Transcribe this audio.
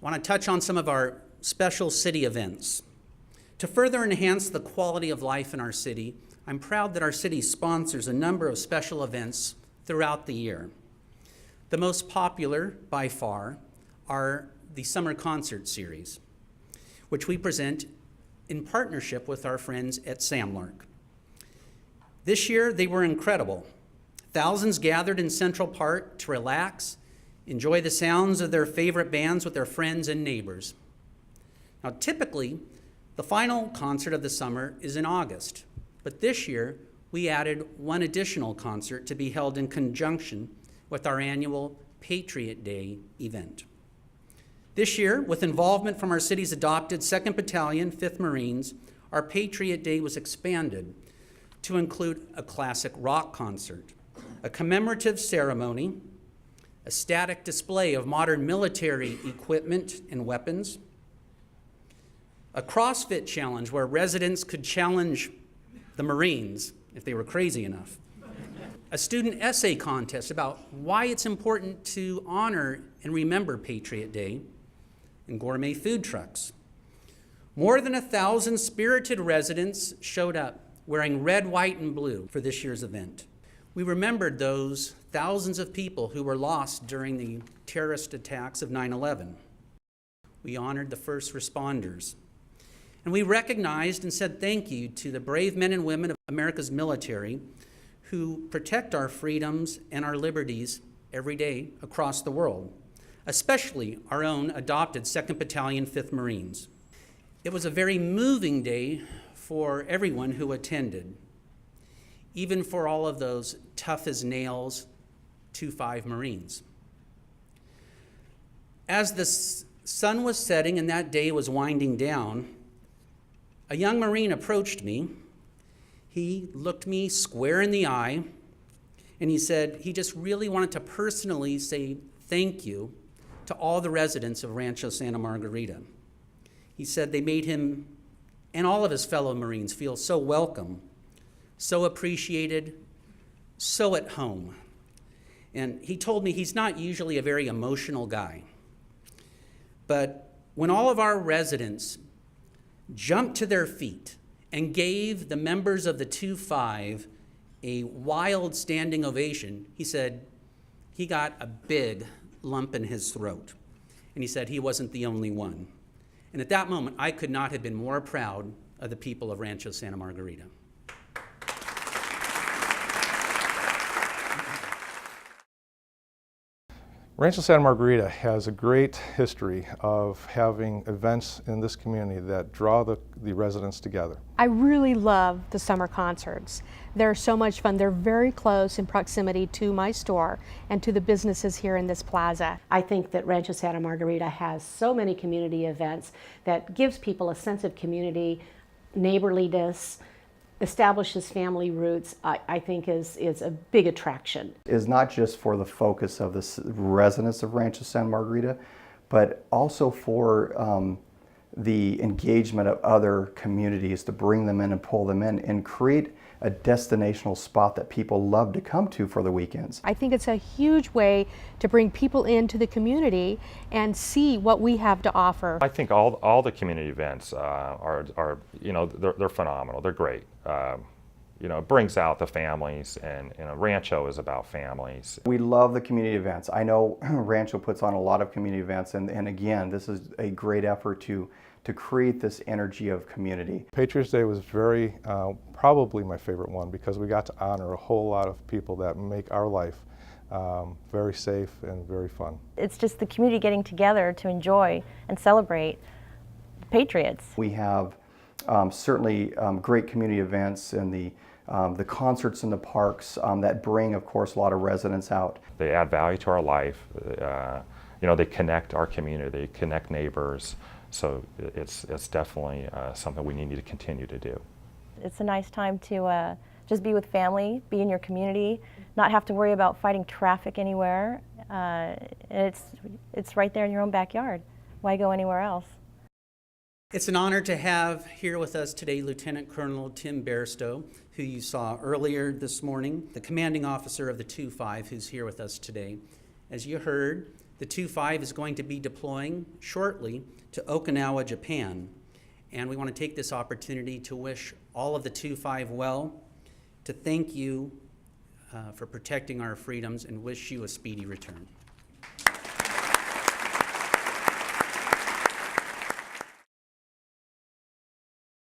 I want to touch on some of our special city events. To further enhance the quality of life in our city, I'm proud that our city sponsors a number of special events throughout the year. The most popular, by far, are the summer concert series, which we present in partnership with our friends at Samlark. This year, they were incredible. Thousands gathered in Central Park to relax, enjoy the sounds of their favorite bands with their friends and neighbors. Now, typically, the final concert of the summer is in August, but this year, we added one additional concert to be held in conjunction with our annual Patriot Day event. This year, with involvement from our city's adopted 2nd Battalion, 5th Marines, our Patriot Day was expanded to include a classic rock concert, a commemorative ceremony, a static display of modern military equipment and weapons, a CrossFit challenge where residents could challenge the Marines if they were crazy enough, a student essay contest about why it's important to honor and remember Patriot Day, and gourmet food trucks. More than 1,000 spirited residents showed up wearing red, white, and blue for this year's event. We remembered those thousands of people who were lost during the terrorist attacks of 9/11. We honored the first responders. And we recognized and said thank you to the brave men and women of America's military who protect our freedoms and our liberties every day across the world, especially our own adopted 2nd Battalion, 5th Marines. It was a very moving day for everyone who attended, even for all of those tough as nails 2-5 Marines. As the sun was setting and that day was winding down, a young Marine approached me. He looked me square in the eye, and he said he just really wanted to personally say thank you to all the residents of Rancho Santa Margarita. He said they made him and all of his fellow Marines feel so welcome, so appreciated, so at home. And he told me he's not usually a very emotional guy. But when all of our residents jumped to their feet and gave the members of the 2-5 a wild standing ovation, he said he got a big lump in his throat. And he said he wasn't the only one. And at that moment, I could not have been more proud of the people of Rancho Santa Margarita. Rancho Santa Margarita has a great history of having events in this community that draw the residents together. I really love the summer concerts. They're so much fun. They're very close in proximity to my store and to the businesses here in this plaza. I think that Rancho Santa Margarita has so many community events that gives people a sense of community, neighborliness, establishes family roots. I think is a big attraction. Is not just for the focus of the residents of Rancho Santa Margarita, but also for the engagement of other communities to bring them in and pull them in and create a destinational spot that people love to come to for the weekends. I think it's a huge way to bring people into the community and see what we have to offer. I think all the community events are they're phenomenal. They're great. It brings out the families, and Rancho is about families. We love the community events. I know Rancho puts on a lot of community events, and again, this is a great effort to create this energy of community. Patriots Day was probably my favorite one because we got to honor a whole lot of people that make our life very safe and very fun. It's just the community getting together to enjoy and celebrate Patriots. We have certainly great community events and the concerts in the parks that bring, of course, a lot of residents out. They add value to our life. They connect our community. They connect neighbors. So it's definitely something we need to continue to do. It's a nice time to just be with family, be in your community, not have to worry about fighting traffic anywhere. It's right there in your own backyard. Why go anywhere else? It's an honor to have here with us today Lieutenant Colonel Tim Bairstow, who you saw earlier this morning, the commanding officer of the 2-5, who's here with us today. As you heard, The 2-5 is going to be deploying shortly to Okinawa, Japan. And we want to take this opportunity to wish all of the 2-5 well, to thank you for protecting our freedoms, and wish you a speedy return.